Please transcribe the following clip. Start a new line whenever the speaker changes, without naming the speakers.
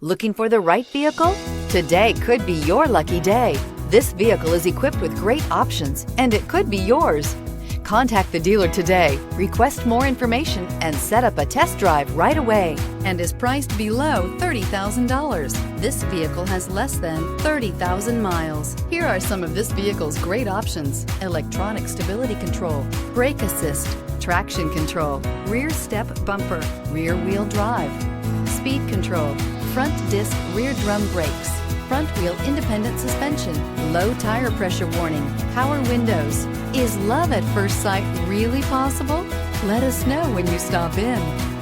Looking for the right vehicle? Today could be your lucky day. This vehicle is equipped with great options, and it could be yours. Contact the dealer today, request more information, and set up a test drive right away, and is priced below $30,000. This vehicle has less than 30,000 miles. Here are some of this vehicle's great options: electronic stability control, brake assist, traction control, rear step bumper, rear wheel drive, speed control, front disc rear drum brakes, front wheel independent suspension, low tire pressure warning, power windows. Is love at first sight really possible? Let us know when you stop in.